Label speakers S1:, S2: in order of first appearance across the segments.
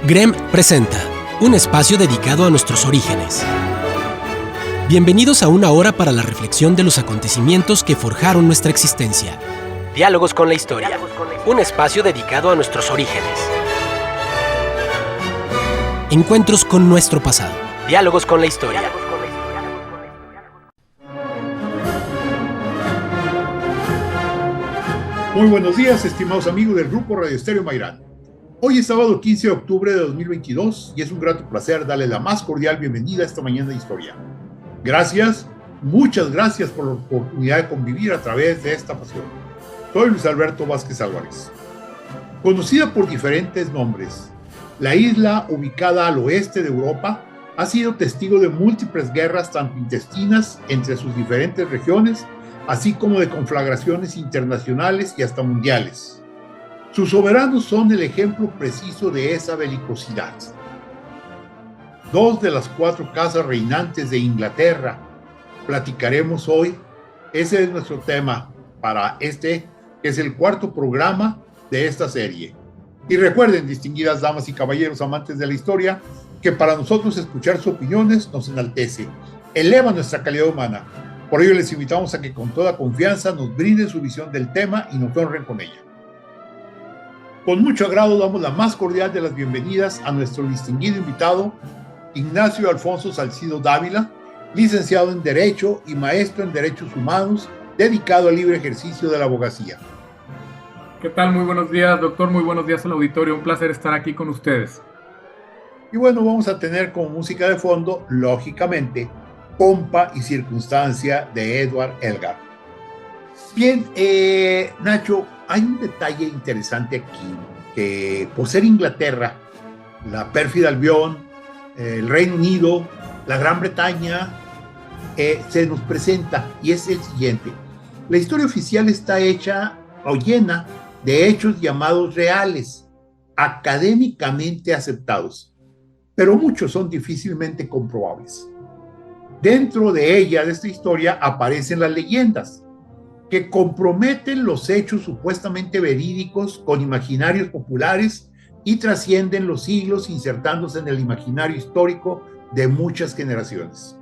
S1: GREM presenta un espacio dedicado a nuestros orígenes. Bienvenidos a una hora para la reflexión de los acontecimientos que forjaron nuestra existencia. Diálogos con la historia, un espacio dedicado a nuestros orígenes. Encuentros con nuestro pasado. Diálogos con la historia.
S2: Muy buenos días, estimados amigos del Grupo Radio Estéreo Mairán. Hoy es sábado 15 de octubre de 2022 y es un grato placer darle la más cordial bienvenida a esta mañana de historia. Gracias, muchas gracias por la oportunidad de convivir a través de esta pasión. Soy Luis Alberto Vázquez Álvarez. Conocida por diferentes nombres, la isla, ubicada al oeste de Europa, ha sido testigo de múltiples guerras tanto intestinas entre sus diferentes regiones, así como de conflagraciones internacionales y hasta mundiales. Sus soberanos son el ejemplo preciso de esa belicosidad. Dos de las cuatro casas reinantes de Inglaterra. Platicaremos hoy. Ese es nuestro tema para que es el cuarto programa de esta serie. Y recuerden, distinguidas damas y caballeros amantes de la historia, que para nosotros escuchar sus opiniones nos enaltece, eleva nuestra calidad humana. Por ello les invitamos a que con toda confianza nos brinden su visión del tema y nos honren con ella. Con mucho agrado damos la más cordial de las bienvenidas a nuestro distinguido invitado, Ignacio Alfonso Salcido Dávila, licenciado en Derecho y maestro en Derechos Humanos, dedicado al libre ejercicio de la abogacía.
S3: ¿Qué tal? Muy buenos días, doctor. Muy buenos días al auditorio. Un placer estar aquí con ustedes.
S2: Y bueno, vamos a tener como música de fondo, lógicamente, Pompa y Circunstancia de Edward Elgar. Bien, Nacho, hay un detalle interesante aquí, que por ser Inglaterra, la pérfida Albión, el Reino Unido, la Gran Bretaña, se nos presenta, y es el siguiente. La historia oficial está hecha o llena de hechos llamados reales, académicamente aceptados, pero muchos son difícilmente comprobables. Dentro de ella, de esta historia, aparecen las leyendas, que comprometen los hechos supuestamente verídicos con imaginarios populares y trascienden los siglos insertándose en el imaginario histórico de muchas generaciones.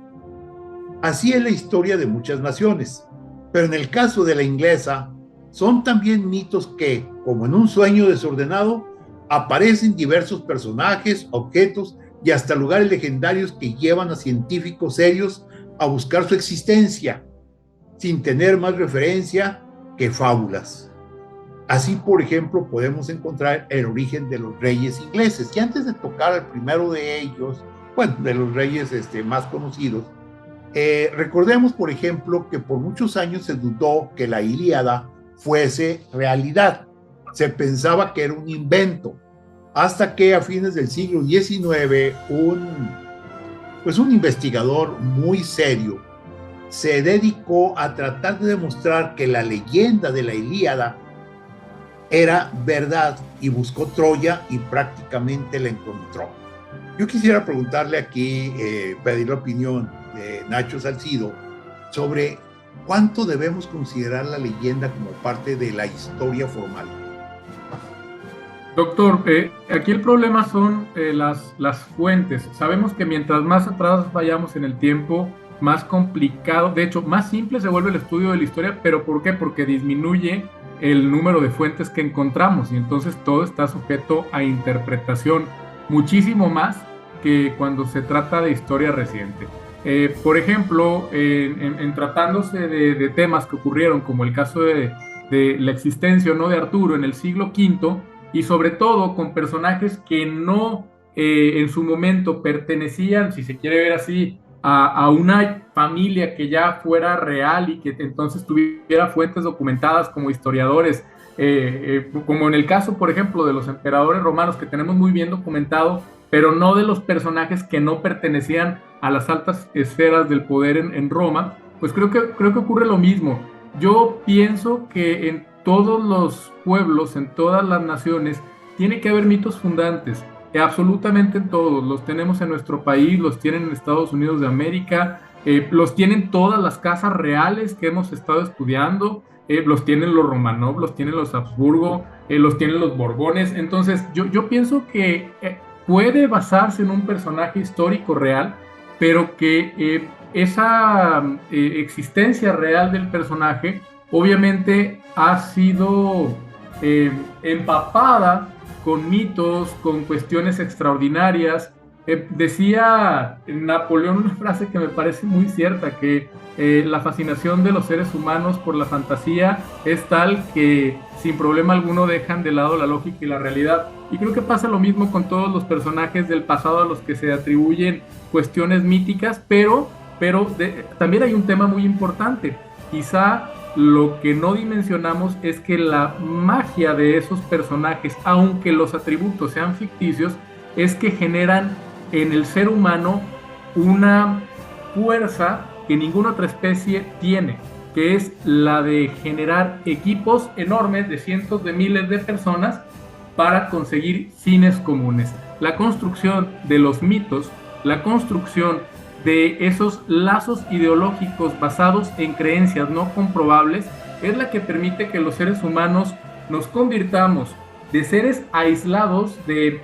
S2: Así es la historia de muchas naciones, pero en el caso de la inglesa, son también mitos que, como en un sueño desordenado, aparecen diversos personajes, objetos y hasta lugares legendarios que llevan a científicos serios a buscar su existencia, sin tener más referencia que fábulas. Así, por ejemplo, podemos encontrar el origen de los reyes ingleses. Y antes de tocar al primero de ellos, bueno, de los reyes más conocidos, recordemos, por ejemplo, que por muchos años se dudó que la Ilíada fuese realidad. Se pensaba que era un invento, hasta que a fines del siglo XIX, un investigador muy serio se dedicó a tratar de demostrar que la leyenda de la Ilíada era verdad y buscó Troya y prácticamente la encontró. Yo quisiera preguntarle aquí, pedir la opinión de Nacho Salcido sobre cuánto debemos considerar la leyenda como parte de la historia formal.
S3: Doctor, aquí el problema son las fuentes. Sabemos que mientras más atrás vayamos en el tiempo, más complicado, de hecho, más simple se vuelve el estudio de la historia, pero ¿por qué? Porque disminuye el número de fuentes que encontramos y entonces todo está sujeto a interpretación, muchísimo más que cuando se trata de historia reciente. Por ejemplo, en tratándose de temas que ocurrieron, como el caso de la existencia o no de Arturo en el siglo V, y sobre todo con personajes que no en su momento pertenecían, si se quiere ver así, a una familia que ya fuera real y que entonces tuviera fuentes documentadas como historiadores, como en el caso, por ejemplo, de los emperadores romanos, que tenemos muy bien documentado, pero no de los personajes que no pertenecían a las altas esferas del poder en Roma, pues creo que ocurre lo mismo. Yo pienso que en todos los pueblos, en todas las naciones, tiene que haber mitos fundantes. Absolutamente en todos, los tenemos en nuestro país, los tienen en Estados Unidos de América, los tienen todas las casas reales que hemos estado estudiando, los tienen los Romanov, los tienen los Habsburgo, los tienen los Borbones. Entonces yo pienso que puede basarse en un personaje histórico real, pero que esa existencia real del personaje obviamente ha sido empapada con mitos, con cuestiones extraordinarias. Decía Napoleón una frase que me parece muy cierta, que la fascinación de los seres humanos por la fantasía es tal que sin problema alguno dejan de lado la lógica y la realidad. Y creo que pasa lo mismo con todos los personajes del pasado a los que se atribuyen cuestiones míticas, pero también hay un tema muy importante. Quizá lo que no dimensionamos es que la magia de esos personajes, aunque los atributos sean ficticios, es que generan en el ser humano una fuerza que ninguna otra especie tiene, que es la de generar equipos enormes de cientos de miles de personas para conseguir fines comunes. La construcción de los mitos, la construcción de esos lazos ideológicos basados en creencias no comprobables, es la que permite que los seres humanos nos convirtamos de seres aislados, de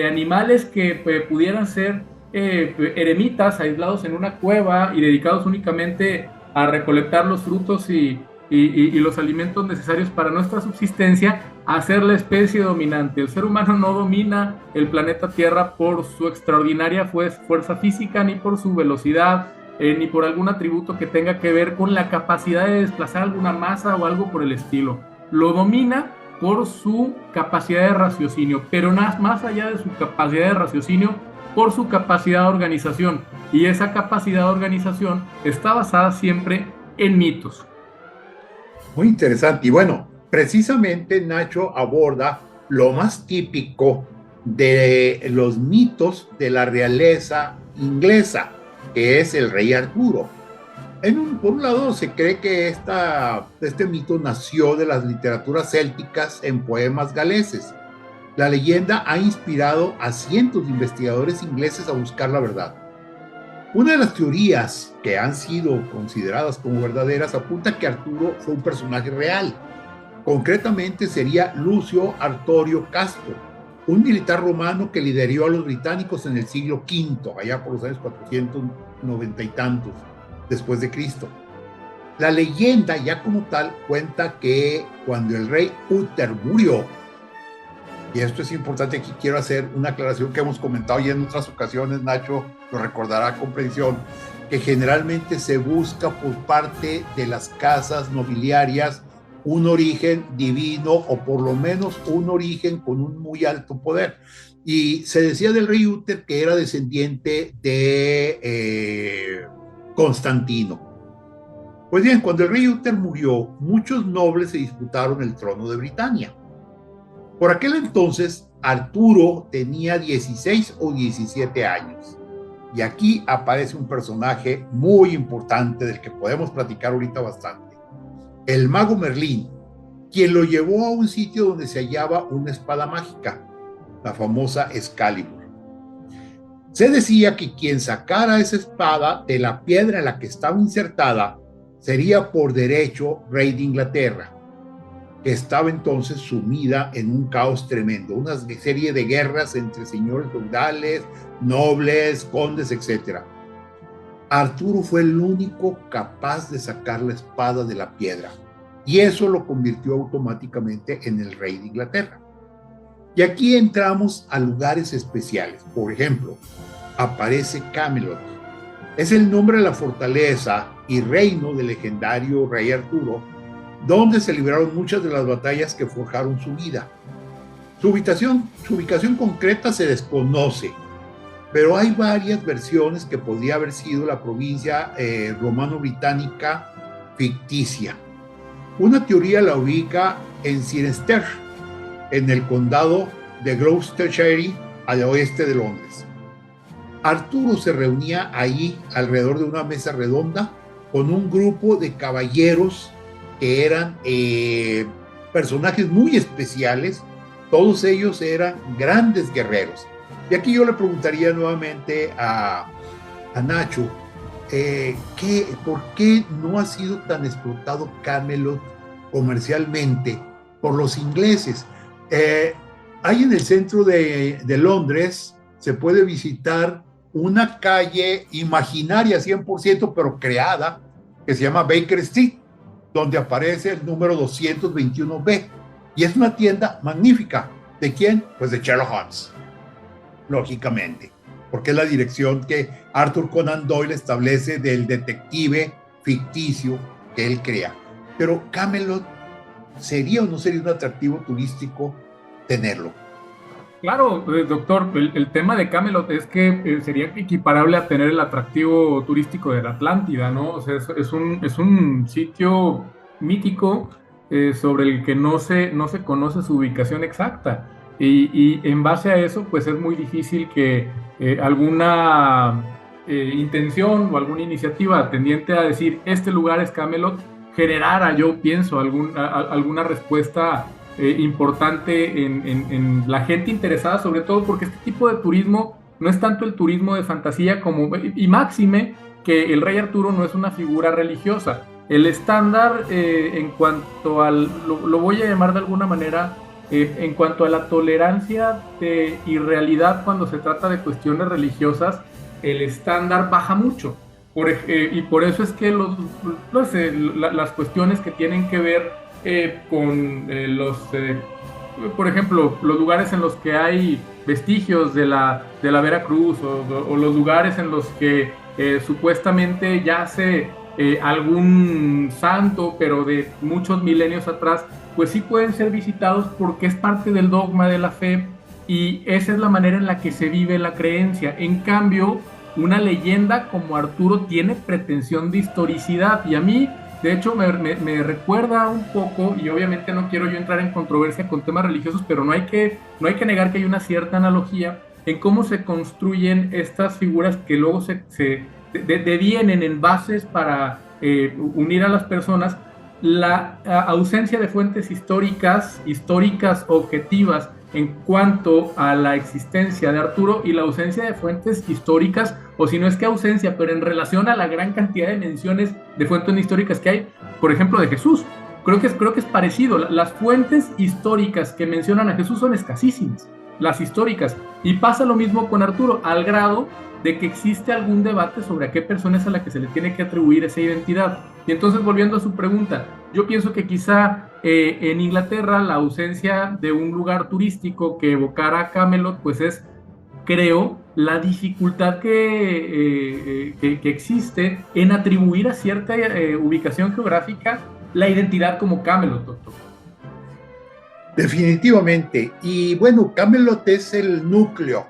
S3: animales que pudieran ser eremitas aislados en una cueva y dedicados únicamente a recolectar los frutos y los alimentos necesarios para nuestra subsistencia, a ser la especie dominante. El ser humano no domina el planeta Tierra por su extraordinaria fuerza física, ni por su velocidad, ni por algún atributo que tenga que ver con la capacidad de desplazar alguna masa o algo por el estilo. Lo domina por su capacidad de raciocinio, pero más allá de su capacidad de raciocinio, por su capacidad de organización. Y esa capacidad de organización está basada siempre en mitos.
S2: Muy interesante. Y bueno, precisamente Nacho aborda lo más típico de los mitos de la realeza inglesa, que es el rey Arturo. Por un lado, se cree que este mito nació de las literaturas célticas en poemas galeses. La leyenda ha inspirado a cientos de investigadores ingleses a buscar la verdad. Una de las teorías que han sido consideradas como verdaderas apunta que Arturo fue un personaje real. Concretamente sería Lucio Artorio Casco, un militar romano que lideró a los británicos en el siglo V, allá por los años 490 y tantos después de Cristo. La leyenda ya como tal cuenta que cuando el rey Uther murió, y esto es importante, aquí quiero hacer una aclaración que hemos comentado ya en otras ocasiones, Nacho lo recordará con precisión, que generalmente se busca por parte de las casas nobiliarias un origen divino o por lo menos un origen con un muy alto poder. Y se decía del rey Uther que era descendiente de Constantino. Pues bien, cuando el rey Uther murió, muchos nobles se disputaron el trono de Britania. Por aquel entonces, Arturo tenía 16 o 17 años. Y aquí aparece un personaje muy importante del que podemos platicar ahorita bastante. El mago Merlín, quien lo llevó a un sitio donde se hallaba una espada mágica, la famosa Excalibur. Se decía que quien sacara esa espada de la piedra en la que estaba insertada sería por derecho rey de Inglaterra, que estaba entonces sumida en un caos tremendo, una serie de guerras entre señores feudales, nobles, condes, etc. Arturo fue el único capaz de sacar la espada de la piedra, y eso lo convirtió automáticamente en el rey de Inglaterra. Y aquí entramos a lugares especiales. Por ejemplo, aparece Camelot. Es el nombre de la fortaleza y reino del legendario rey Arturo, donde se libraron muchas de las batallas que forjaron su vida. Su ubicación concreta se desconoce, pero hay varias versiones que podría haber sido la provincia romano-británica ficticia. Una teoría la ubica en Cirencester, en el condado de Gloucestershire, al oeste de Londres. Arturo se reunía ahí alrededor de una mesa redonda con un grupo de caballeros que eran personajes muy especiales. Todos ellos eran grandes guerreros. Y aquí yo le preguntaría nuevamente a Nacho, ¿por qué no ha sido tan Hay en el centro de Londres, se puede visitar una calle imaginaria 100%, pero creada, que se llama Baker Street, donde aparece el número 221B. Y es una tienda magnífica. ¿De quién? Pues de Sherlock Holmes, lógicamente, porque es la dirección que Arthur Conan Doyle establece del detective ficticio que él crea. Pero Camelot, ¿sería o no sería un atractivo turístico tenerlo?
S3: Claro, doctor, el tema de Camelot es que sería equiparable a tener el atractivo turístico de la Atlántida, ¿no? O sea, es un sitio mítico sobre el que no se conoce su ubicación exacta. Y en base a eso, pues es muy difícil que alguna intención o alguna iniciativa tendiente a decir, este lugar es Camelot, generara, yo pienso, alguna respuesta importante en la gente interesada, sobre todo porque este tipo de turismo no es tanto el turismo de fantasía como, y máxime, que el rey Arturo no es una figura religiosa. El estándar en cuanto al, lo voy a llamar de alguna manera, en cuanto a la tolerancia de irrealidad cuando se trata de cuestiones religiosas, el estándar baja mucho. Y por eso es que las cuestiones que tienen que ver con por ejemplo, los lugares en los que hay vestigios de la Veracruz o los lugares en los que supuestamente yace algún santo, pero de muchos milenios atrás, pues sí pueden ser visitados porque es parte del dogma de la fe y esa es la manera en la que se vive la creencia. En cambio, una leyenda como Arturo tiene pretensión de historicidad y a mí, de hecho, me recuerda un poco, y obviamente no quiero yo entrar en controversia con temas religiosos, pero no hay que negar que hay una cierta analogía en cómo se construyen estas figuras que luego se devienen en bases para unir a las personas. La ausencia de fuentes históricas objetivas en cuanto a la existencia de Arturo y la ausencia de fuentes históricas, o si no es que ausencia, pero en relación a la gran cantidad de menciones de fuentes históricas que hay, por ejemplo, de Jesús. Creo que es parecido. Las fuentes históricas que mencionan a Jesús son escasísimas, las históricas. Y pasa lo mismo con Arturo, al grado de que existe algún debate sobre a qué persona es a la que se le tiene que atribuir esa identidad. Y entonces, volviendo a su pregunta, yo pienso que quizá en Inglaterra la ausencia de un lugar turístico que evocara a Camelot, pues es, creo, la dificultad que existe en atribuir a cierta ubicación geográfica la identidad como Camelot, doctor.
S2: Definitivamente. Y bueno, Camelot es el núcleo,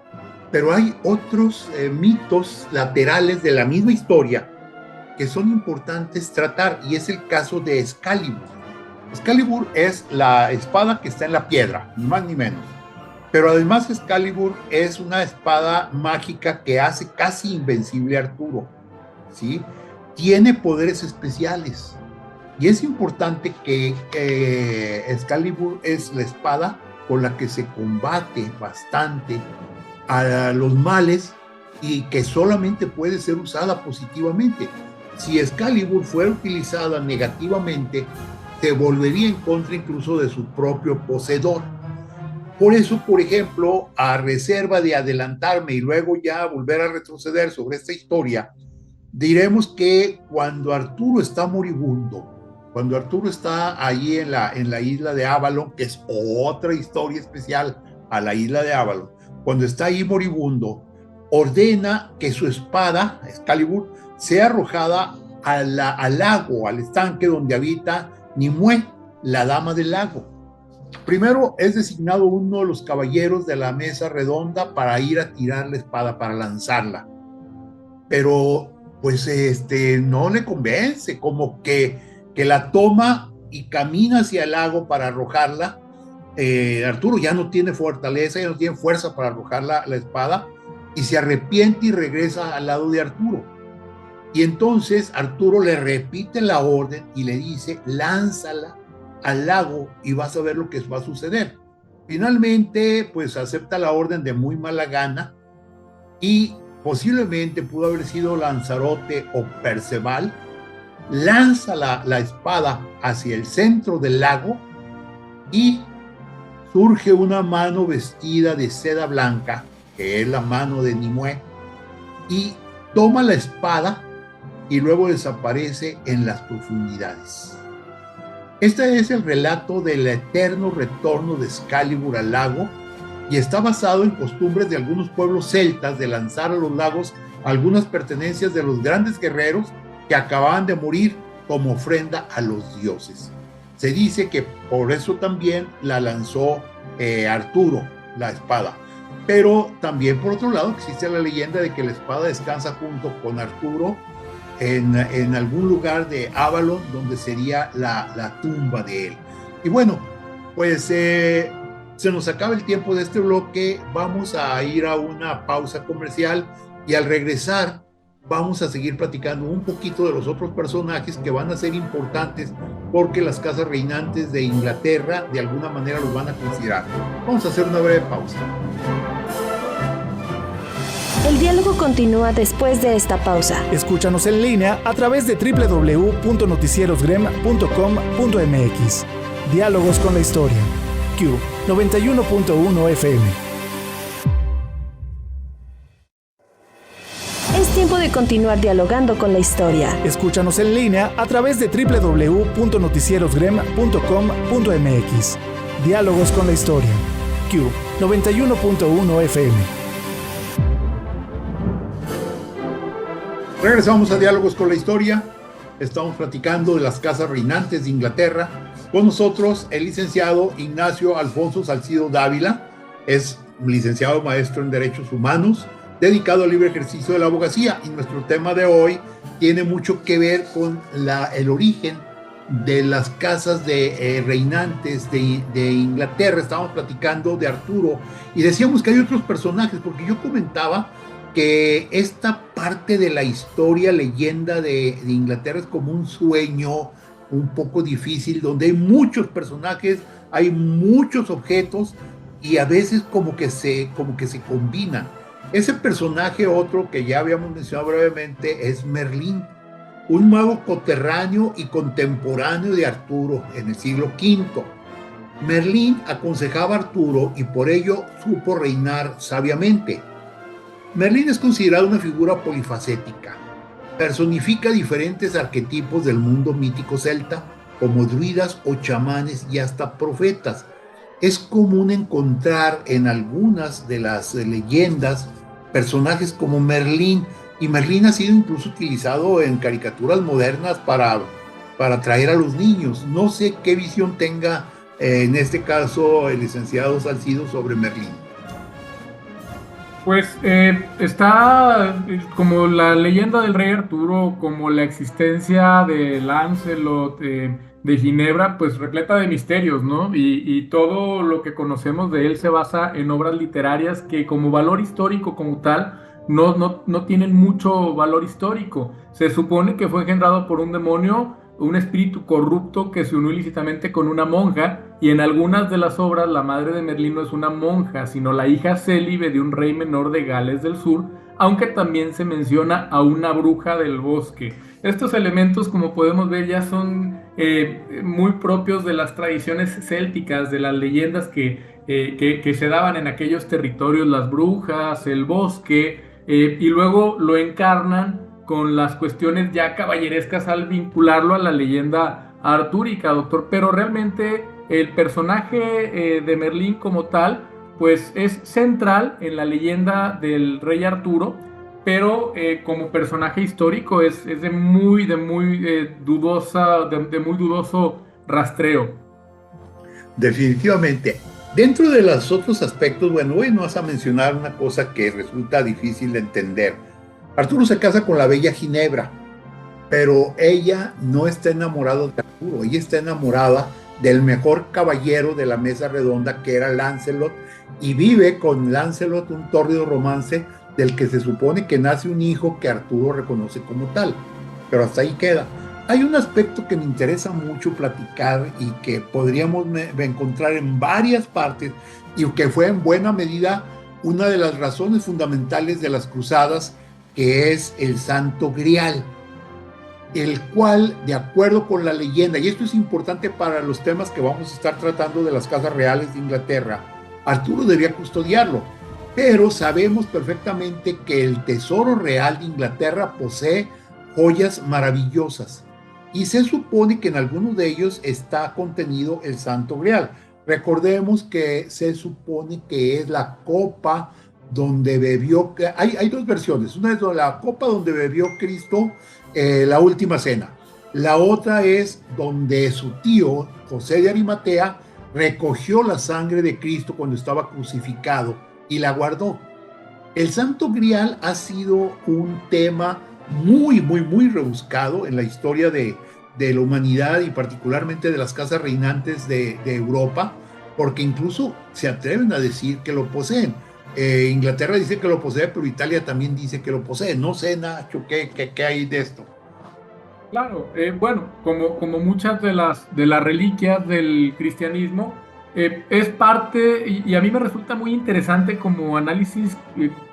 S2: pero hay otros mitos laterales de la misma historia que son importantes tratar, y es el caso de Excalibur. Excalibur es la espada que está en la piedra, ni más ni menos. Pero además Excalibur es una espada mágica que hace casi invencible a Arturo, ¿sí? Tiene poderes especiales. Y es importante que Excalibur es la espada con la que se combate bastante a los males y que solamente puede ser usada positivamente. Si Excalibur fuera utilizada negativamente, se volvería en contra incluso de su propio poseedor. Por eso, por ejemplo, a reserva de adelantarme y luego ya volver a retroceder sobre esta historia, diremos que cuando Arturo está moribundo, cuando Arturo está ahí en la isla de Avalon, que es otra historia especial a la isla de Avalon, cuando está ahí moribundo, ordena que su espada, Excalibur, sea arrojada al lago, al estanque donde habita Nimue, la dama del lago. Primero es designado uno de los caballeros de la mesa redonda para ir a tirar la espada, para lanzarla. Pero pues no le convence, como que la toma y camina hacia el lago para arrojarla. Arturo ya no tiene fortaleza, ya no tiene fuerza para arrojar la espada y se arrepiente y regresa al lado de Arturo. Y entonces Arturo le repite la orden y le dice, lánzala al lago y vas a ver lo que va a suceder. Finalmente, pues acepta la orden de muy mala gana y posiblemente pudo haber sido Lanzarote o Perceval, lanza la espada hacia el centro del lago y surge una mano vestida de seda blanca, que es la mano de Nimue, y toma la espada y luego desaparece en las profundidades. Este es el relato del eterno retorno de Excalibur al lago y está basado en costumbres de algunos pueblos celtas de lanzar a los lagos algunas pertenencias de los grandes guerreros que acababan de morir como ofrenda a los dioses. Se dice que por eso también la lanzó Arturo, la espada. Pero también por otro lado existe la leyenda de que la espada descansa junto con Arturo en algún lugar de Avalon, donde sería la tumba de él. Y bueno, pues se nos acaba el tiempo de este bloque, vamos a ir a una pausa comercial y al regresar vamos a seguir platicando un poquito de los otros personajes que van a ser importantes porque las casas reinantes de Inglaterra de alguna manera los van a considerar. Vamos a hacer una breve pausa.
S4: El diálogo continúa después de esta pausa.
S5: Escúchanos en línea a través de www.noticierosgrem.com.mx. Diálogos con la historia. Q 91.1 FM.
S4: Es tiempo de continuar dialogando con la historia.
S5: Escúchanos en línea a través de www.noticierosgrem.com.mx. Diálogos con la historia. Q 91.1 FM.
S2: Regresamos a Diálogos con la Historia. Estamos platicando de las casas reinantes de Inglaterra. Con nosotros el licenciado Ignacio Alfonso Salcido Dávila. Es licenciado maestro en Derechos Humanos, dedicado al libre ejercicio de la abogacía. Y nuestro tema de hoy tiene mucho que ver con el origen de las casas de reinantes de Inglaterra. Estábamos platicando de Arturo y decíamos que hay otros personajes, porque yo comentaba que esta parte de la historia, leyenda de Inglaterra es como un sueño un poco difícil, donde hay muchos personajes, hay muchos objetos y a veces como que se combinan. Ese personaje, otro que ya habíamos mencionado brevemente, es Merlín, un mago coterráneo y contemporáneo de Arturo en el siglo V. Merlín aconsejaba a Arturo y por ello supo reinar sabiamente. Merlín es considerado una figura polifacética. Personifica diferentes arquetipos del mundo mítico celta, como druidas o chamanes y hasta profetas. Es común encontrar en algunas de las leyendas personajes como Merlín, y Merlín ha sido incluso utilizado en caricaturas modernas para atraer a los niños. No sé qué visión tenga en este caso el licenciado Salcido sobre Merlín.
S3: Pues está como la leyenda del rey Arturo, como la existencia de Lancelot, de Ginebra, pues repleta de misterios, ¿no? Y todo lo que conocemos de él se basa en obras literarias que como valor histórico como tal no tienen mucho valor histórico. Se supone que fue engendrado por un demonio, un espíritu corrupto que se unió ilícitamente con una monja, y en algunas de las obras la madre de Merlín no es una monja, sino la hija célibe de un rey menor de Gales del Sur, aunque también se menciona a una bruja del bosque. Estos elementos, como podemos ver, ya son muy propios de las tradiciones célticas, de las leyendas que se daban en aquellos territorios, las brujas, el bosque, y luego lo encarnan con las cuestiones ya caballerescas al vincularlo a la leyenda artúrica, doctor. Pero realmente el personaje de Merlín como tal, pues es central en la leyenda del rey Arturo, pero como personaje histórico es de muy dudoso rastreo.
S2: Definitivamente. Dentro de los otros aspectos, bueno, hoy nos vas a mencionar una cosa que resulta difícil de entender. Arturo se casa con la bella Ginebra, pero ella no está enamorada de Arturo, ella está enamorada del mejor caballero de la mesa redonda, que era Lancelot, y vive con Lancelot un tórrido romance del que se supone que nace un hijo que Arturo reconoce como tal, pero hasta ahí queda. Hay un aspecto que me interesa mucho platicar y que podríamos encontrar en varias partes y que fue en buena medida una de las razones fundamentales de las cruzadas, que es el Santo Grial. el cual, de acuerdo con la leyenda, y esto es importante para los temas que vamos a estar tratando de las casas reales de Inglaterra, Arturo debía custodiarlo, pero sabemos perfectamente que el Tesoro Real de Inglaterra posee joyas maravillosas, y se supone que en algunos de ellos está contenido el Santo Grial. Recordemos que se supone que es la copa donde bebió, hay dos versiones, una es la copa donde bebió Cristo la última cena, la otra es donde su tío José de Arimatea recogió la sangre de Cristo cuando estaba crucificado y la guardó. El Santo Grial ha sido un tema muy rebuscado en la historia de la humanidad y particularmente de las casas reinantes de Europa, porque incluso se atreven a decir que lo poseen. Inglaterra dice que lo posee, pero Italia también dice que lo posee. No sé, Nacho, ¿qué hay de esto?
S3: Claro, bueno, como muchas de las reliquias del cristianismo, es parte, y a mí me resulta muy interesante como análisis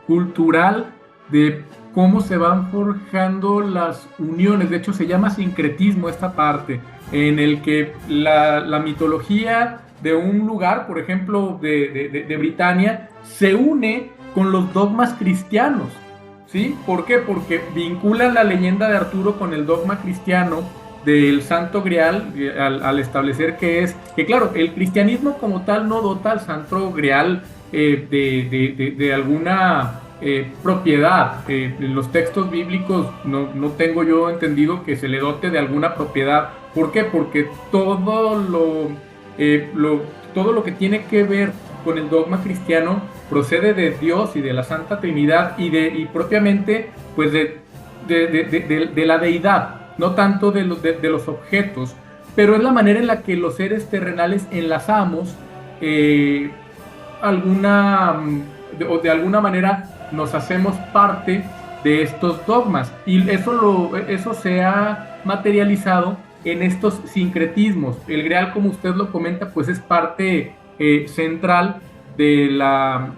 S3: cultural de cómo se van forjando las uniones. De hecho, se llama sincretismo esta parte, en el que la mitología de un lugar, por ejemplo, de Britania, se une con los dogmas cristianos. ¿Sí? ¿Por qué? Porque vinculan la leyenda de Arturo con el dogma cristiano del Santo Grial al establecer que claro, el cristianismo como tal no dota al Santo Grial de alguna propiedad. En los textos bíblicos no tengo yo entendido que se le dote de alguna propiedad. ¿Por qué? Porque todo lo que tiene que ver con el dogma cristiano procede de Dios y de la Santa Trinidad y propiamente pues de la deidad, no tanto de los objetos, pero es la manera en la que los seres terrenales enlazamos de alguna manera nos hacemos parte de estos dogmas, y eso se ha materializado en estos sincretismos. El Grial, como usted lo comenta, pues es parte central de la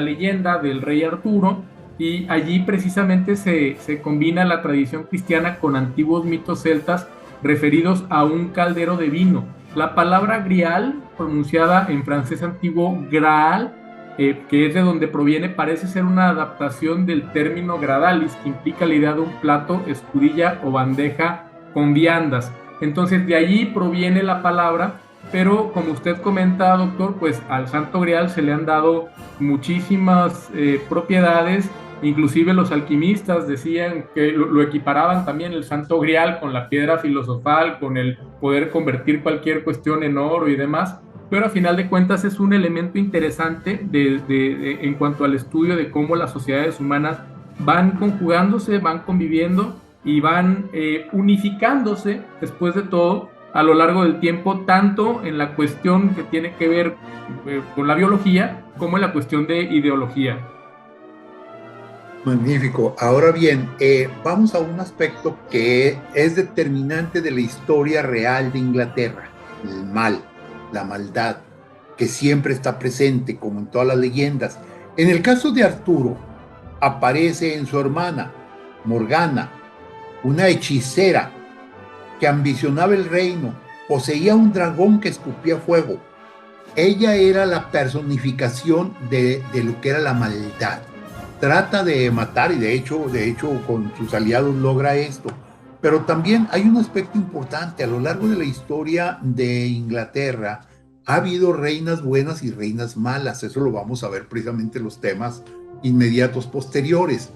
S3: leyenda del rey Arturo, y allí precisamente se combina la tradición cristiana con antiguos mitos celtas referidos a un caldero de vino. La palabra grial, pronunciada en francés antiguo Graal, que es de donde proviene, parece ser una adaptación del término gradalis, que implica la idea de un plato, escudilla o bandeja con viandas. Entonces de allí proviene la palabra, pero como usted comenta, doctor, pues al Santo Grial se le han dado muchísimas propiedades. Inclusive los alquimistas decían que lo equiparaban también el Santo Grial con la piedra filosofal, con el poder convertir cualquier cuestión en oro y demás, pero a final de cuentas es un elemento interesante en cuanto al estudio de cómo las sociedades humanas van conjugándose, van conviviendo y van unificándose después de todo a lo largo del tiempo, tanto en la cuestión que tiene que ver con la biología como en la cuestión de ideología.
S2: Magnífico. Ahora bien, vamos a un aspecto que es determinante de la historia real de Inglaterra: el mal, la maldad, que siempre está presente, como en todas las leyendas. En el caso de Arturo, aparece en su hermana, Morgana, una hechicera que ambicionaba el reino, poseía un dragón que escupía fuego. Ella era la personificación de lo que era la maldad. Trata de matar y de hecho con sus aliados logra esto. Pero también hay un aspecto importante. A lo largo de la historia de Inglaterra ha habido reinas buenas y reinas malas. Eso lo vamos a ver precisamente en los temas inmediatos posteriores.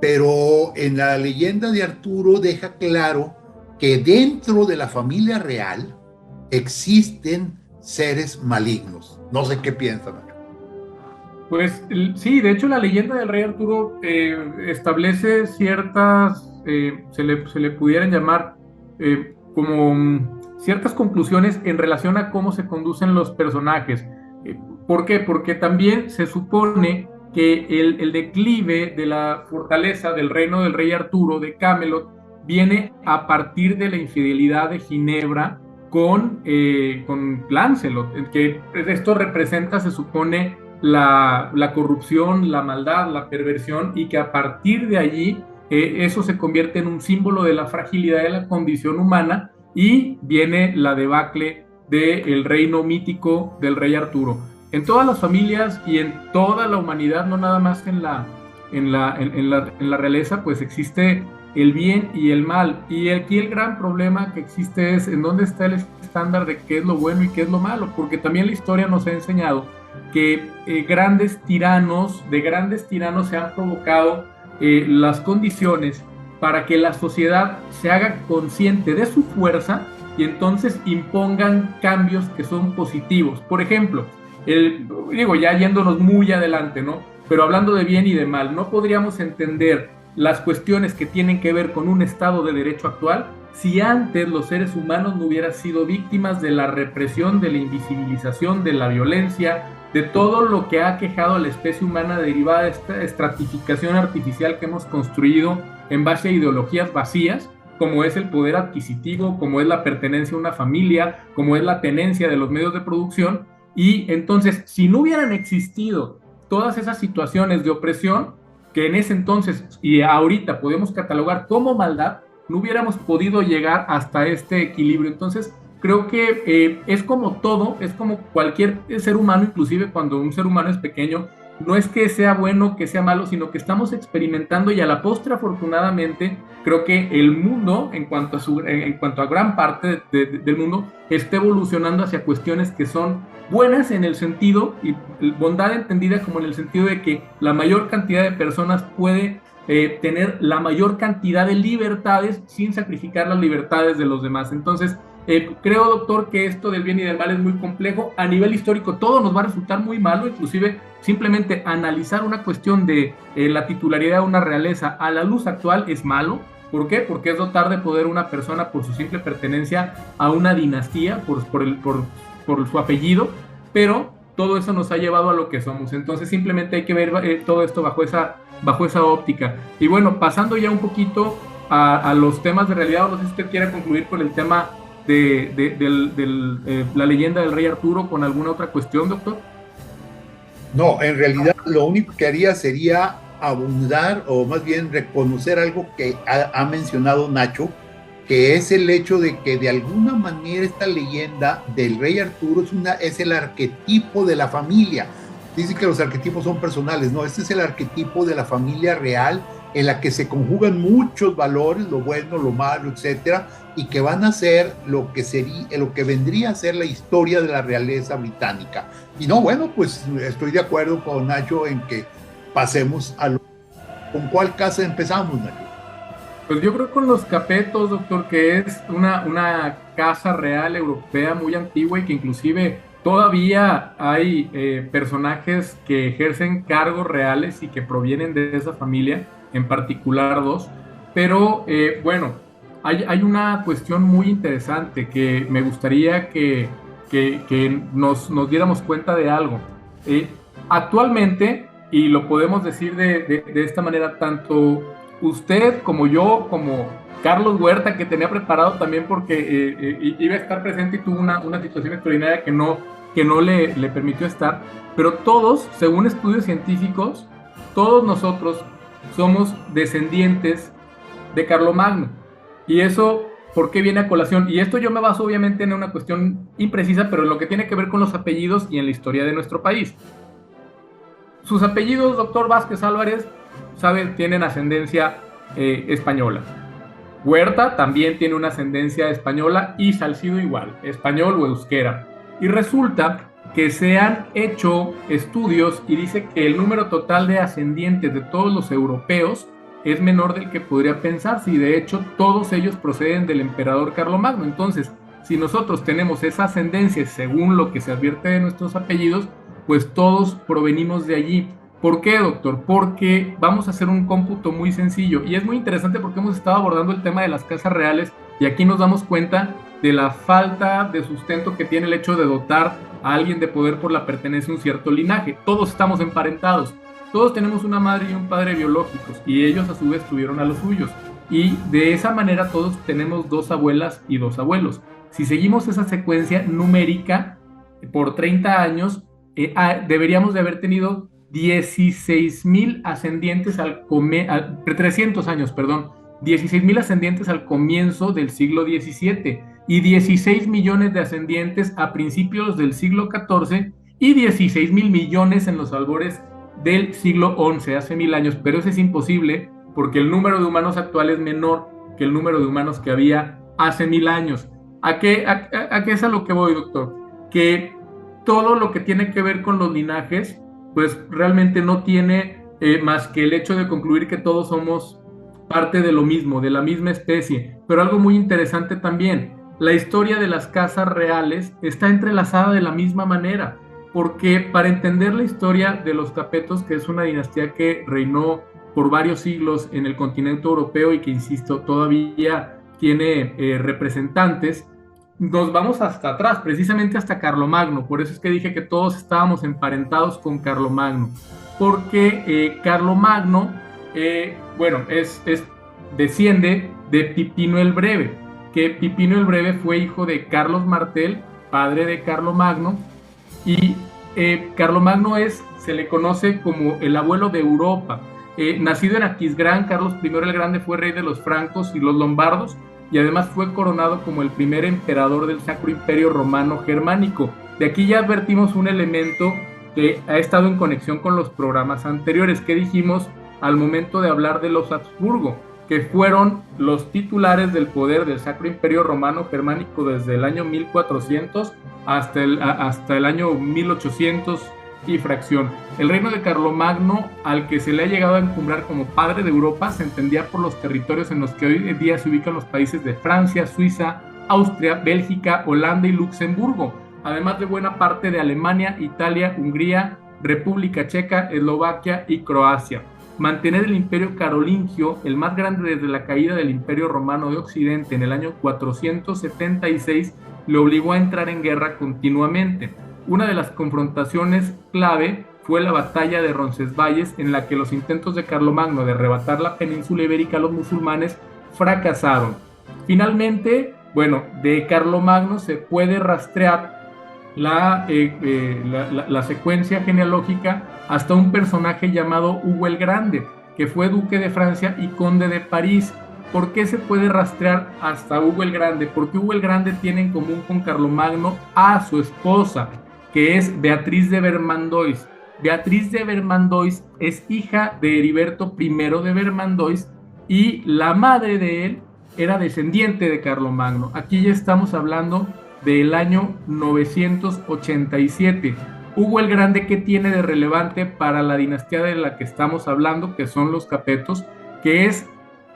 S2: Pero en la leyenda de Arturo deja claro que dentro de la familia real existen seres malignos. No sé qué piensan.
S3: Pues sí, de hecho la leyenda del rey Arturo establece ciertas, se le pudieran llamar como ciertas conclusiones en relación a cómo se conducen los personajes. ¿Por qué? Porque también se supone que el declive de la fortaleza del reino del rey Arturo de Camelot viene a partir de la infidelidad de Ginebra con Lancelot, que esto representa, se supone, la corrupción, la maldad, la perversión, y que a partir de allí eso se convierte en un símbolo de la fragilidad de la condición humana y viene la debacle del reino mítico del rey Arturo. En todas las familias y en toda la humanidad, no nada más en la realeza, pues existe el bien y el mal. Y aquí el gran problema que existe es en dónde está el estándar de qué es lo bueno y qué es lo malo, porque también la historia nos ha enseñado que de grandes tiranos se han provocado las condiciones para que la sociedad se haga consciente de su fuerza y entonces impongan cambios que son positivos. Por ejemplo, ya yéndonos muy adelante, ¿no? Pero hablando de bien y de mal, no podríamos entender las cuestiones que tienen que ver con un Estado de Derecho actual si antes los seres humanos no hubieran sido víctimas de la represión, de la invisibilización, de la violencia, de todo lo que ha aquejado a la especie humana derivada de esta estratificación artificial que hemos construido en base a ideologías vacías, como es el poder adquisitivo, como es la pertenencia a una familia, como es la tenencia de los medios de producción. Y entonces, si no hubieran existido todas esas situaciones de opresión, que en ese entonces y ahorita podemos catalogar como maldad, no hubiéramos podido llegar hasta este equilibrio. Entonces, creo que es como todo, es como cualquier ser humano, inclusive cuando un ser humano es pequeño, no es que sea bueno, que sea malo, sino que estamos experimentando y a la postre, afortunadamente, creo que el mundo, en cuanto a gran parte del mundo, está evolucionando hacia cuestiones que son buenas en el sentido, y bondad entendida como en el sentido de que la mayor cantidad de personas puede tener la mayor cantidad de libertades sin sacrificar las libertades de los demás. Entonces, creo, doctor, que esto del bien y del mal es muy complejo. A nivel histórico todo nos va a resultar muy malo, inclusive simplemente analizar una cuestión de la titularidad de una realeza a la luz actual es malo. ¿Por qué? Porque es dotar de poder a una persona por su simple pertenencia a una dinastía, por su apellido, pero todo eso nos ha llevado a lo que somos. Entonces simplemente hay que ver todo esto bajo esa óptica. Y bueno, pasando ya un poquito a los temas de realidad, no sé si usted quiere concluir con el tema de la leyenda del rey Arturo con alguna otra cuestión, doctor.
S2: No, en realidad lo único que haría sería abundar o más bien reconocer algo que ha mencionado Nacho, que es el hecho de que de alguna manera esta leyenda del rey Arturo es el arquetipo de la familia. Dicen que los arquetipos son personales, no, este es el arquetipo de la familia real en la que se conjugan muchos valores, lo bueno, lo malo, etcétera, y que van a ser lo que vendría a ser la historia de la realeza británica. Y no, bueno, pues estoy de acuerdo con Nacho en que pasemos ¿Con cuál casa empezamos, Nacho?
S3: Pues yo creo con los Capetos, doctor, que es una casa real europea muy antigua y que inclusive todavía hay personajes que ejercen cargos reales y que provienen de esa familia, en particular dos. Pero bueno, hay una cuestión muy interesante que me gustaría que nos diéramos cuenta de algo. Actualmente, y lo podemos decir de esta manera, tanto usted como yo, como Carlos Huerta, que tenía preparado también porque iba a estar presente y tuvo una situación extraordinaria que no le permitió estar, pero todos, según estudios científicos, todos nosotros somos descendientes de Carlomagno. Y eso, ¿por qué viene a colación? Y esto yo me baso obviamente en una cuestión imprecisa, pero en lo que tiene que ver con los apellidos y en la historia de nuestro país. Sus apellidos, doctor Vázquez Álvarez, tienen ascendencia española. Huerta también tiene una ascendencia española y Salcido igual, español o euskera. Y resulta que se han hecho estudios y dice que el número total de ascendientes de todos los europeos es menor del que podría pensarse, y de hecho todos ellos proceden del emperador Carlomagno. Entonces, si nosotros tenemos esa ascendencia según lo que se advierte de nuestros apellidos, pues todos provenimos de allí. ¿Por qué, doctor? Porque vamos a hacer un cómputo muy sencillo y es muy interesante porque hemos estado abordando el tema de las casas reales y aquí nos damos cuenta de la falta de sustento que tiene el hecho de dotar a alguien de poder por la pertenencia a un cierto linaje. Todos estamos emparentados, todos tenemos una madre y un padre biológicos y ellos a su vez tuvieron a los suyos, y de esa manera todos tenemos 2 abuelas y 2 abuelos. Si seguimos esa secuencia numérica por 30 años, deberíamos de haber tenido 16,000 ascendientes 300 años, perdón, 16,000 ascendientes al comienzo del siglo XVII y 16 millones de ascendientes a principios del siglo XIV y 16,000 millones en los albores del siglo XI, hace 1000 años, pero eso es imposible porque el número de humanos actual es menor que el número de humanos que había hace 1000 años. ¿A qué es a lo que voy, doctor? Que todo lo que tiene que ver con los linajes, pues realmente no tiene más que el hecho de concluir que todos somos parte de lo mismo, de la misma especie. Pero algo muy interesante también, la historia de las casas reales está entrelazada de la misma manera, porque para entender la historia de los Capetos, que es una dinastía que reinó por varios siglos en el continente europeo y que, insisto, todavía tiene representantes, nos vamos hasta atrás, precisamente hasta Carlomagno. Por eso es que dije que todos estábamos emparentados con Carlomagno, porque Carlomagno, bueno, desciende de Pipino el Breve, que Pipino el Breve fue hijo de Carlos Martel, padre de Carlomagno, y Carlomagno se le conoce como el abuelo de Europa. Nacido en Aquisgrán, Carlos I el Grande fue rey de los francos y los lombardos, y además fue coronado como el primer emperador del Sacro Imperio Romano Germánico. De aquí ya advertimos un elemento que ha estado en conexión con los programas anteriores que dijimos al momento de hablar de los Habsburgo, que fueron los titulares del poder del Sacro Imperio Romano Germánico desde el año 1400 hasta el año 1800 y fracción. El reino de Carlomagno, al que se le ha llegado a encumbrar como padre de Europa, se entendía por los territorios en los que hoy en día se ubican los países de Francia, Suiza, Austria, Bélgica, Holanda y Luxemburgo, además de buena parte de Alemania, Italia, Hungría, República Checa, Eslovaquia y Croacia. Mantener el imperio carolingio, el más grande desde la caída del Imperio Romano de Occidente en el año 476, le obligó a entrar en guerra continuamente. Una de las confrontaciones clave fue la batalla de Roncesvalles, en la que los intentos de Carlomagno de arrebatar la península ibérica a los musulmanes fracasaron. Finalmente, bueno, de Carlomagno se puede rastrear la secuencia genealógica hasta un personaje llamado Hugo el Grande, que fue duque de Francia y conde de París. ¿Por qué se puede rastrear hasta Hugo el Grande? Porque Hugo el Grande tiene en común con Carlomagno a su esposa, que es Beatriz de Vermandois. Beatriz de Vermandois es hija de Heriberto I de Vermandois y la madre de él era descendiente de Carlomagno. Aquí ya estamos hablando del año 987. Hugo el Grande, ¿qué tiene de relevante para la dinastía de la que estamos hablando, que son los Capetos? Que es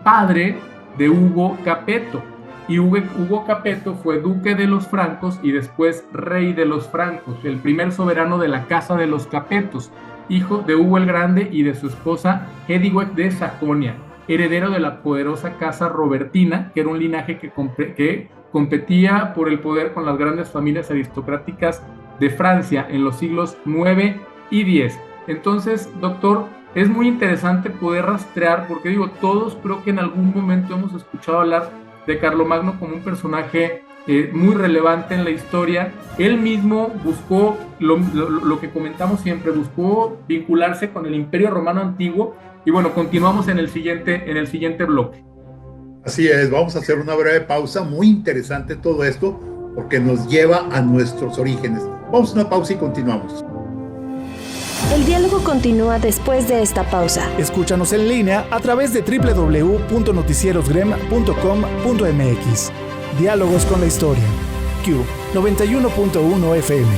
S3: padre de Hugo Capeto. Y Hugo Capeto fue duque de los francos y después rey de los francos, el primer soberano de la casa de los Capetos, hijo de Hugo el Grande y de su esposa Hedwig de Sajonia, heredero de la poderosa casa Robertina, que era un linaje que competía por el poder con las grandes familias aristocráticas de Francia en los siglos 9 y 10. Entonces, doctor, es muy interesante poder rastrear, porque digo, todos creo que en algún momento hemos escuchado hablar de Carlomagno como un personaje muy relevante en la historia. Él mismo buscó, lo que comentamos siempre, buscó vincularse con el Imperio Romano Antiguo. Y bueno, continuamos en el siguiente bloque.
S2: Así es, vamos a hacer una breve pausa, muy interesante todo esto, porque nos lleva a nuestros orígenes. Vamos a una pausa y continuamos.
S4: El diálogo continúa después de esta pausa.
S5: Escúchanos en línea a través de www.noticierosgrem.com.mx. Diálogos con la historia. Q 91.1 FM.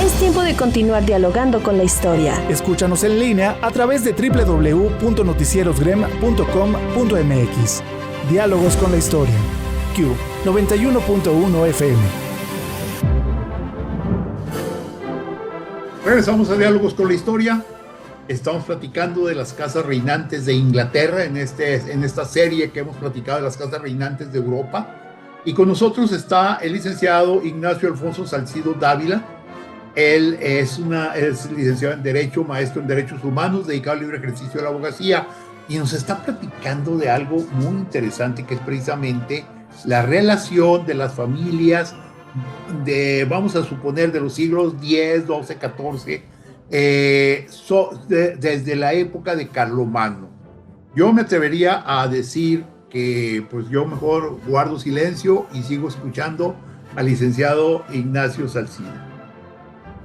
S4: Es tiempo de continuar dialogando con la historia.
S5: Escúchanos en línea a través de www.noticierosgrem.com.mx. Diálogos con la historia. Q 91.1 FM.
S2: Regresamos a Diálogos con la Historia. Estamos platicando de las casas reinantes de Inglaterra en esta serie que hemos platicado de las casas reinantes de Europa. Y con nosotros está el licenciado Ignacio Alfonso Salcido Dávila. Él es licenciado en Derecho, maestro en Derechos Humanos, dedicado al libre ejercicio de la abogacía, y nos está platicando de algo muy interesante, que es precisamente la relación de las familias vamos a suponer, de los siglos X, XII, XIV, desde la época de Carlomagno. Yo me atrevería a decir que pues yo mejor guardo silencio y sigo escuchando al licenciado Ignacio Salcida.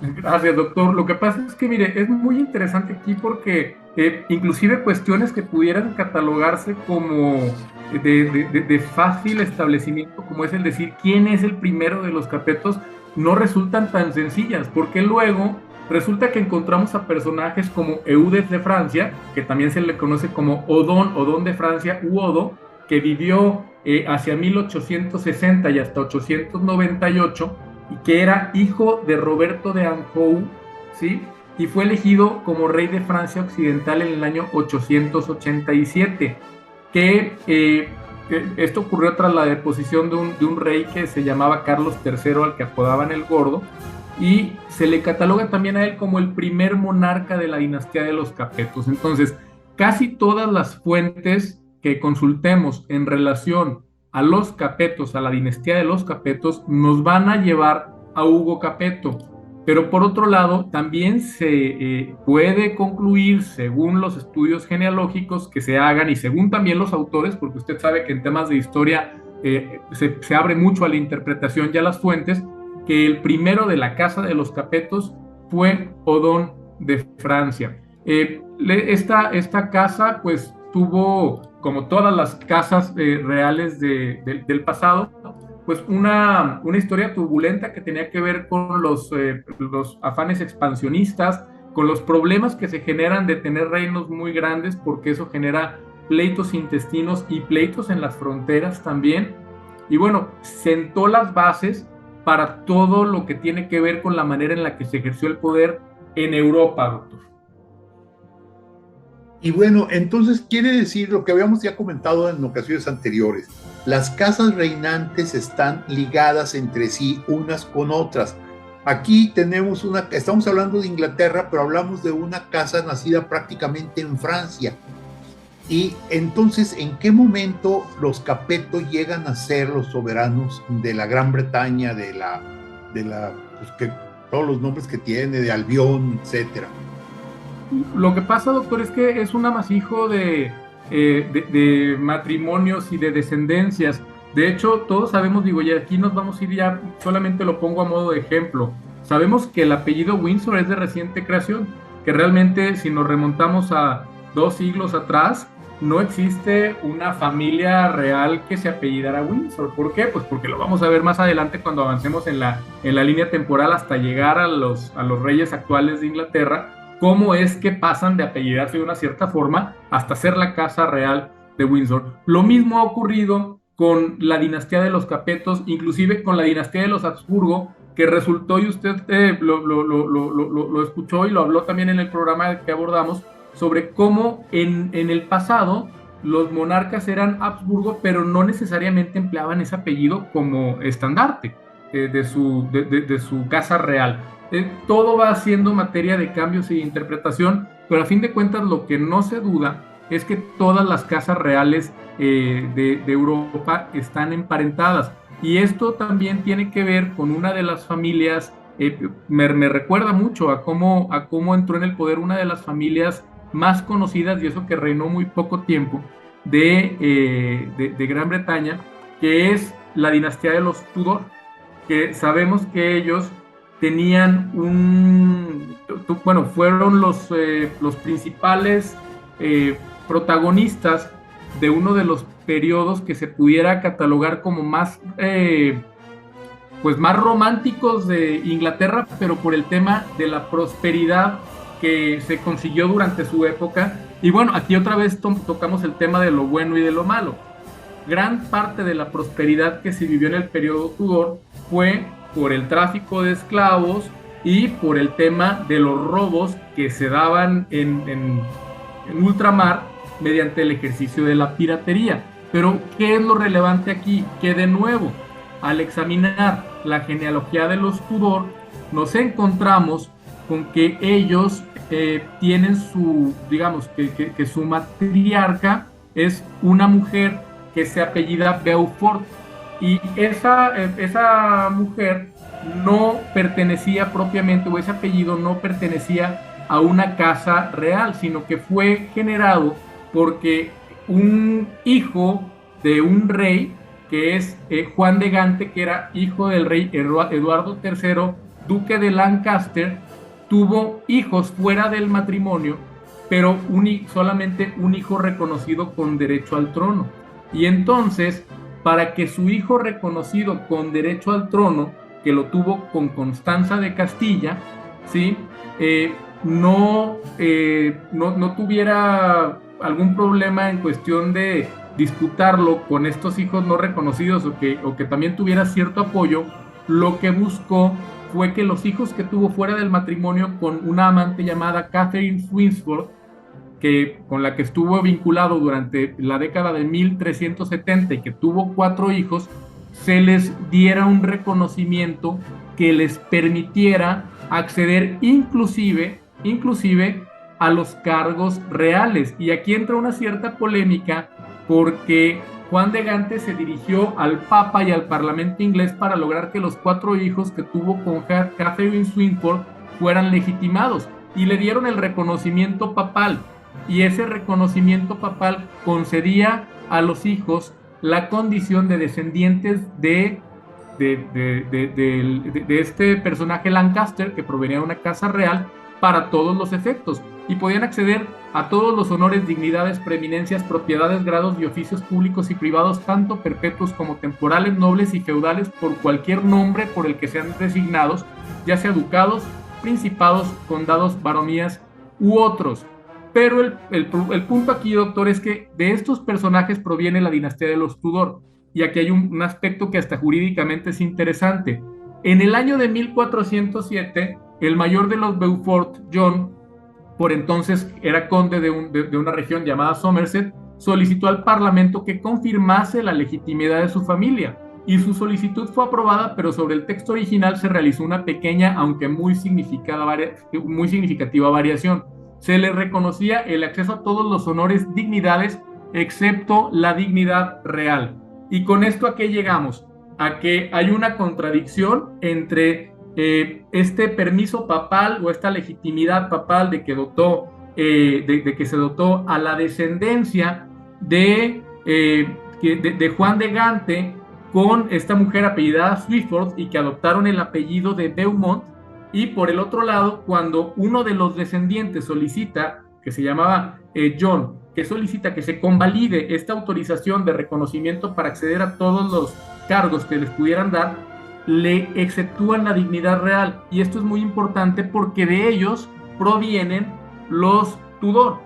S3: Gracias, doctor. Lo que pasa es que, mire, es muy interesante aquí porque inclusive cuestiones que pudieran catalogarse como de fácil establecimiento, como es el decir quién es el primero de los capetos, no resultan tan sencillas, porque luego resulta que encontramos a personajes como Eudes de Francia, que también se le conoce como Odón de Francia u Odo, que vivió hacia 1860 y hasta 898, y que era hijo de Roberto de Anjou, ¿sí? Y fue elegido como rey de Francia Occidental en el año 887, esto ocurrió tras la deposición de un rey que se llamaba Carlos III, al que apodaban el Gordo, y se le cataloga también a él como el primer monarca de la dinastía de los Capetos. Entonces, casi todas las fuentes que consultemos en relación a los Capetos, a la dinastía de los Capetos, nos van a llevar a Hugo Capeto. Pero por otro lado, también se puede concluir, según los estudios genealógicos que se hagan y según también los autores, porque usted sabe que en temas de historia se abre mucho a la interpretación y a las fuentes, que el primero de la casa de los Capetos fue Odón de Francia. Esta casa pues tuvo, como todas las casas reales del pasado, pues una historia turbulenta que tenía que ver con los afanes expansionistas, con los problemas que se generan de tener reinos muy grandes, porque eso genera pleitos intestinos y pleitos en las fronteras también. Y bueno, sentó las bases para todo lo que tiene que ver con la manera en la que se ejerció el poder en Europa, doctor.
S2: Y bueno, entonces quiere decir lo que habíamos ya comentado en ocasiones anteriores. Las casas reinantes están ligadas entre sí unas con otras. Aquí tenemos estamos hablando de Inglaterra, pero hablamos de una casa nacida prácticamente en Francia. Y entonces, ¿en qué momento los Capeto llegan a ser los soberanos de la Gran Bretaña, pues que todos los nombres que tiene, de Albión, etcétera?
S3: Lo que pasa, doctor, es que es un amasijo de matrimonios y de descendencias. De hecho, todos sabemos, digo, y aquí nos vamos a ir ya, solamente lo pongo a modo de ejemplo. Sabemos que el apellido Windsor es de reciente creación, que realmente si nos remontamos a 2 siglos atrás, no existe una familia real que se apellidara Windsor. ¿Por qué? Pues porque lo vamos a ver más adelante cuando avancemos en la línea temporal hasta llegar a los reyes actuales de Inglaterra, cómo es que pasan de apellidarse de una cierta forma hasta ser la casa real de Windsor. Lo mismo ha ocurrido con la dinastía de los Capetos, inclusive con la dinastía de los Habsburgo, que resultó, y usted lo escuchó y lo habló también en el programa que abordamos, sobre cómo en el pasado los monarcas eran Habsburgo, pero no necesariamente empleaban ese apellido como estandarte de su casa real. Todo va siendo materia de cambios y de interpretación, pero a fin de cuentas lo que no se duda es que todas las casas reales de Europa están emparentadas, y esto también tiene que ver con una de las familias, me recuerda mucho a cómo entró en el poder una de las familias más conocidas, y eso que reinó muy poco tiempo, de Gran Bretaña, que es la dinastía de los Tudor, que sabemos que ellos tenían fueron los principales protagonistas de uno de los periodos que se pudiera catalogar como más románticos de Inglaterra, pero por el tema de la prosperidad que se consiguió durante su época. Y bueno, aquí otra vez tocamos el tema de lo bueno y de lo malo. Gran parte de la prosperidad que se vivió en el periodo Tudor fue por el tráfico de esclavos y por el tema de los robos que se daban en ultramar mediante el ejercicio de la piratería. Pero ¿qué es lo relevante aquí? Que de nuevo, al examinar la genealogía de los Tudor, nos encontramos con que ellos tienen que su matriarca es una mujer que se apellida Beaufort, Y esa mujer no pertenecía propiamente, o ese apellido no pertenecía a una casa real, sino que fue generado porque un hijo de un rey, que es Juan de Gante, que era hijo del rey Eduardo III, duque de Lancaster, tuvo hijos fuera del matrimonio, pero solamente un hijo reconocido con derecho al trono. Y entonces, para que su hijo reconocido con derecho al trono, que lo tuvo con Constanza de Castilla, ¿sí? No tuviera algún problema en cuestión de disputarlo con estos hijos no reconocidos, o que también tuviera cierto apoyo, lo que buscó fue que los hijos que tuvo fuera del matrimonio con una amante llamada Catherine Swinsford, con la que estuvo vinculado durante la década de 1370 y que tuvo 4 hijos, se les diera un reconocimiento que les permitiera acceder inclusive a los cargos reales. Y aquí entra una cierta polémica, porque Juan de Gante se dirigió al Papa y al Parlamento inglés para lograr que los 4 hijos que tuvo con Catherine Swinsford fueran legitimados, y le dieron el reconocimiento papal. Y ese reconocimiento papal concedía a los hijos la condición de descendientes de este personaje Lancaster, que provenía de una casa real, para todos los efectos, y podían acceder a todos los honores, dignidades, preeminencias, propiedades, grados y oficios públicos y privados, tanto perpetuos como temporales, nobles y feudales, por cualquier nombre por el que sean designados, ya sea ducados, principados, condados, baronías u otros. Pero el punto aquí, doctor, es que de estos personajes proviene la dinastía de los Tudor, y aquí hay un aspecto que hasta jurídicamente es interesante. En el año de 1407, el mayor de los Beaufort, John, por entonces era conde de una región llamada Somerset, solicitó al Parlamento que confirmase la legitimidad de su familia, y su solicitud fue aprobada, pero sobre el texto original se realizó una pequeña, aunque muy significativa variación. Se le reconocía el acceso a todos los honores, dignidades, excepto la dignidad real. Y con esto, ¿a qué llegamos? A que hay una contradicción entre este permiso papal, o esta legitimidad papal de que se dotó a la descendencia de Juan de Gante con esta mujer apellidada Swiftford, y que adoptaron el apellido de Beaumont. Y por el otro lado, cuando uno de los descendientes solicita, que se llamaba John, que solicita que se convalide esta autorización de reconocimiento para acceder a todos los cargos que les pudieran dar, le exceptúan la dignidad real. Y esto es muy importante porque de ellos provienen los Tudor,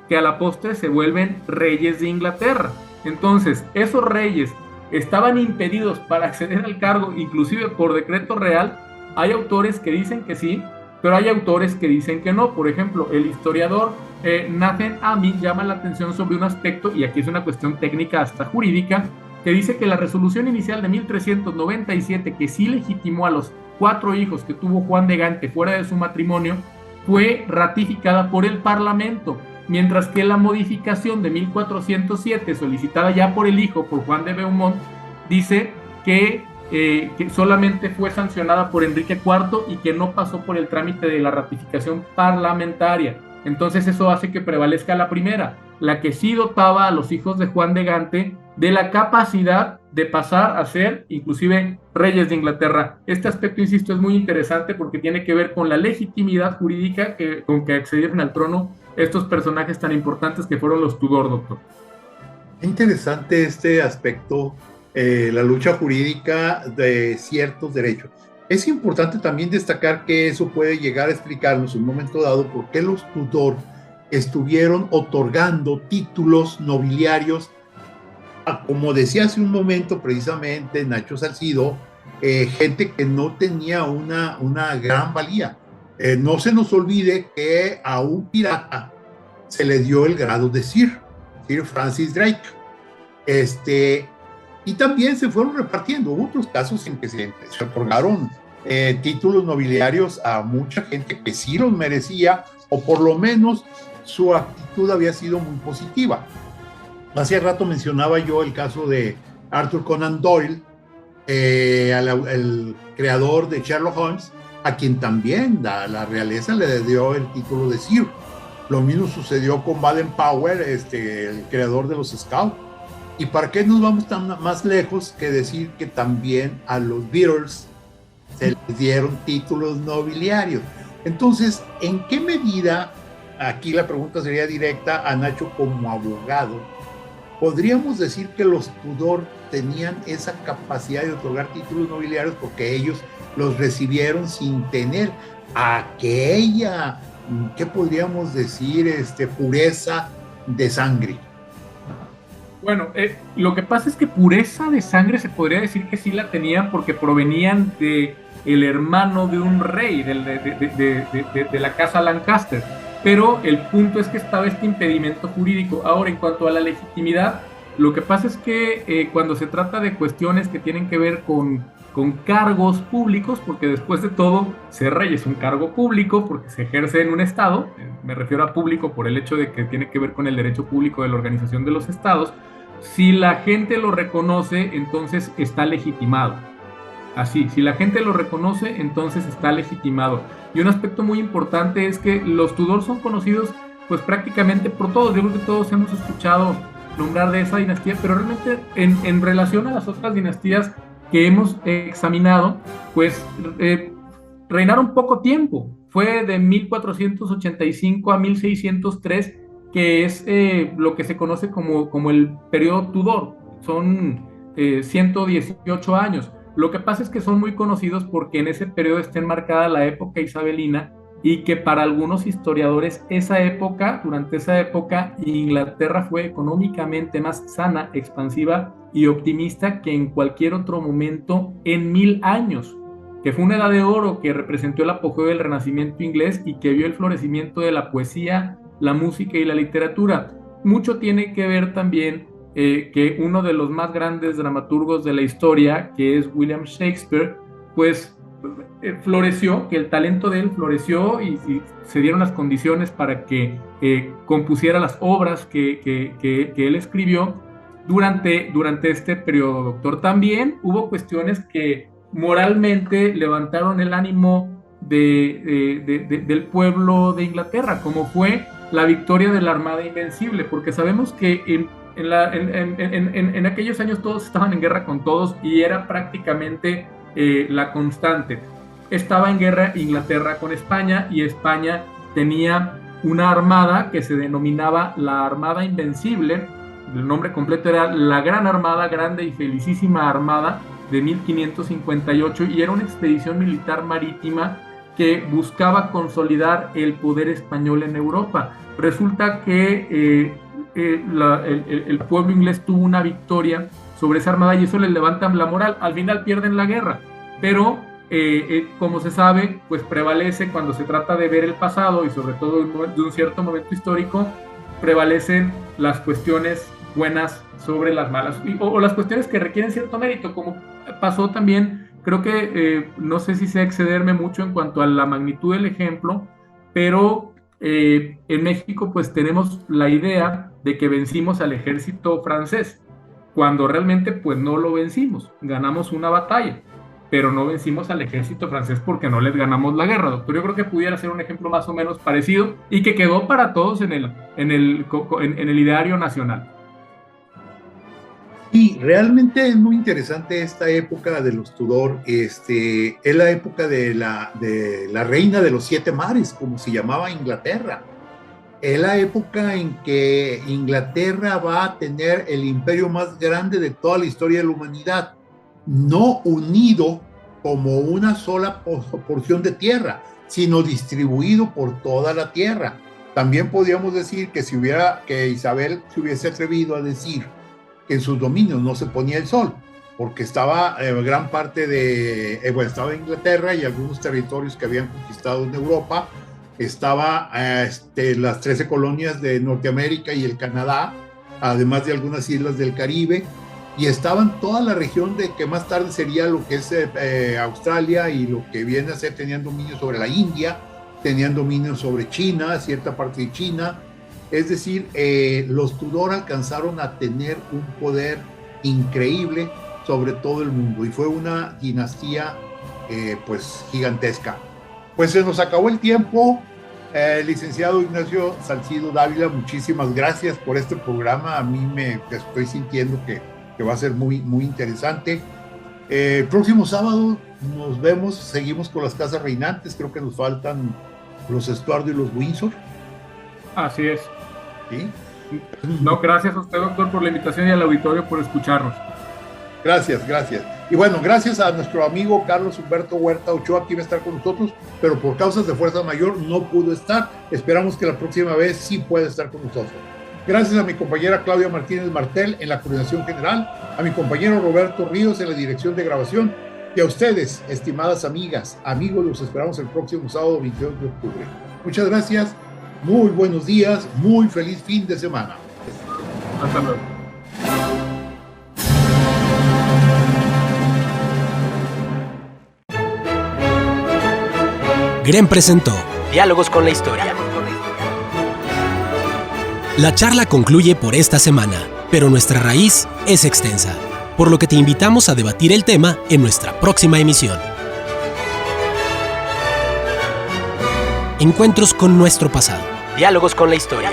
S3: que a la postre se vuelven reyes de Inglaterra. Entonces, esos reyes estaban impedidos para acceder al cargo, inclusive por decreto real. Hay autores que dicen que sí, pero hay autores que dicen que no. Por ejemplo, el historiador Nathan Amin llama la atención sobre un aspecto, y aquí es una cuestión técnica hasta jurídica, que dice que la resolución inicial de 1397, que sí legitimó a los 4 hijos que tuvo Juan de Gante fuera de su matrimonio, fue ratificada por el Parlamento, mientras que la modificación de 1407, solicitada ya por el hijo, por Juan de Beaumont, dice que solamente fue sancionada por Enrique IV y que no pasó por el trámite de la ratificación parlamentaria. Entonces eso hace que prevalezca la primera, la que sí dotaba a los hijos de Juan de Gante de la capacidad de pasar a ser inclusive reyes de Inglaterra. Este aspecto, insisto, es muy interesante porque tiene que ver con la legitimidad jurídica con que accedieron al trono estos personajes tan importantes que fueron los Tudor, doctor.
S2: Interesante este aspecto, la lucha jurídica de ciertos derechos. Es importante también destacar que eso puede llegar a explicarnos en un momento dado por qué los Tudor estuvieron otorgando títulos nobiliarios a, como decía hace un momento precisamente Nacho Salcido, gente que no tenía una gran valía. No se nos olvide que a un pirata se le dio el grado de Sir Francis Drake. Y también se fueron repartiendo. Hubo otros casos en que se otorgaron títulos nobiliarios a mucha gente que sí los merecía, o por lo menos su actitud había sido muy positiva. Hace rato mencionaba yo el caso de Arthur Conan Doyle, el creador de Sherlock Holmes, a quien también la realeza le dio el título de Sir. Lo mismo sucedió con Baden-Powell, el creador de los Scouts. ¿Y para qué nos vamos tan más lejos que decir que también a los Beatles se les dieron títulos nobiliarios? Entonces, ¿en qué medida, aquí la pregunta sería directa a Nacho como abogado, podríamos decir que los Tudor tenían esa capacidad de otorgar títulos nobiliarios porque ellos los recibieron sin tener aquella, ¿qué podríamos decir? Pureza de sangre?
S3: Bueno, lo que pasa es que pureza de sangre se podría decir que sí la tenían porque provenían de el hermano de un rey de la casa Lancaster, pero el punto es que estaba este impedimento jurídico. Ahora, en cuanto a la legitimidad, lo que pasa es que cuando se trata de cuestiones que tienen que ver con cargos públicos, porque después de todo, ser rey es un cargo público porque se ejerce en un estado, me refiero a público por el hecho de que tiene que ver con el derecho público de la organización de los estados. Si la gente lo reconoce, entonces está legitimado. Así, si la gente lo reconoce, entonces está legitimado. Y un aspecto muy importante es que los Tudor son conocidos pues prácticamente por todos. Yo creo que todos hemos escuchado nombrar de esa dinastía, pero realmente en relación a las otras dinastías que hemos examinado, pues reinaron poco tiempo. Fue de 1485 a 1603, que es lo que se conoce como el periodo Tudor. Son 118 años. Lo que pasa es que son muy conocidos porque en ese periodo está enmarcada la época isabelina y que para algunos historiadores durante esa época, Inglaterra fue económicamente más sana, expansiva y optimista que en cualquier otro momento en 1000 años, que fue una edad de oro que representó el apogeo del Renacimiento inglés y que vio el florecimiento de la poesía, la música y la literatura. Mucho tiene que ver también que uno de los más grandes dramaturgos de la historia, que es William Shakespeare, pues floreció, que el talento de él floreció y se dieron las condiciones para que compusiera las obras que él escribió durante este periodo, doctor. También hubo cuestiones que moralmente levantaron el ánimo del pueblo de Inglaterra, como fue la victoria de la Armada Invencible, porque sabemos que en aquellos años todos estaban en guerra con todos y era prácticamente la constante. Estaba en guerra Inglaterra con España y España tenía una armada que se denominaba la Armada Invencible. El nombre completo era la Gran Armada, Grande y Felicísima Armada de 1558, y era una expedición militar marítima que buscaba consolidar el poder español en Europa. Resulta que el pueblo inglés tuvo una victoria sobre esa armada y eso les levanta la moral. Al final pierden la guerra, pero como se sabe, pues prevalece cuando se trata de ver el pasado y sobre todo de un cierto momento histórico, prevalecen las cuestiones buenas sobre las malas o las cuestiones que requieren cierto mérito, como pasó también. Creo que no sé si sé excederme mucho en cuanto a la magnitud del ejemplo, pero en México pues tenemos la idea de que vencimos al ejército francés, cuando realmente pues no lo vencimos. Ganamos una batalla, pero no vencimos al ejército francés porque no les ganamos la guerra, doctor. Yo creo que pudiera ser un ejemplo más o menos parecido y que quedó para todos en el ideario nacional.
S2: Sí, realmente es muy interesante esta época de los Tudor. Es la época de la reina de los 7 mares, como se llamaba Inglaterra. Es la época en que Inglaterra va a tener el imperio más grande de toda la historia de la humanidad, no unido como una sola porción de tierra, sino distribuido por toda la tierra. También podríamos decir que que Isabel se hubiese atrevido a decir que en sus dominios no se ponía el sol, porque estaba gran parte estaba Inglaterra y algunos territorios que habían conquistado en Europa, estaba las 13 colonias de Norteamérica y el Canadá, además de algunas islas del Caribe, y estaban toda la región de que más tarde sería lo que es Australia, y lo que viene a ser, tenían dominio sobre la India, tenían dominio sobre China, cierta parte de China. Es decir, los Tudor alcanzaron a tener un poder increíble sobre todo el mundo, y fue una dinastía pues gigantesca. Pues se nos acabó el tiempo. Licenciado Ignacio Salcido Dávila, muchísimas gracias por este programa. A mí me estoy sintiendo que va a ser muy, muy interesante. El próximo sábado nos vemos, seguimos con las casas reinantes. Creo que nos faltan los Estuardo y los Windsor.
S3: Así es.
S2: ¿Sí?
S3: No, gracias a usted, doctor, por la invitación y al auditorio por escucharnos.
S2: Gracias. Y bueno, gracias a nuestro amigo Carlos Humberto Huerta Ochoa, que iba a estar con nosotros, pero por causas de fuerza mayor no pudo estar. Esperamos que la próxima vez sí pueda estar con nosotros. Gracias a mi compañera Claudia Martínez Martel en la coordinación general, a mi compañero Roberto Ríos en la dirección de grabación, y a ustedes, estimadas amigas, amigos, los esperamos el próximo sábado 22 de octubre. Muchas gracias, muy buenos días, muy feliz fin de semana.
S3: Hasta luego.
S1: GREN presentó Diálogos con la Historia. La charla concluye por esta semana, pero nuestra raíz es extensa, por lo que te invitamos a debatir el tema en nuestra próxima emisión. Encuentros con nuestro pasado. Diálogos con la Historia.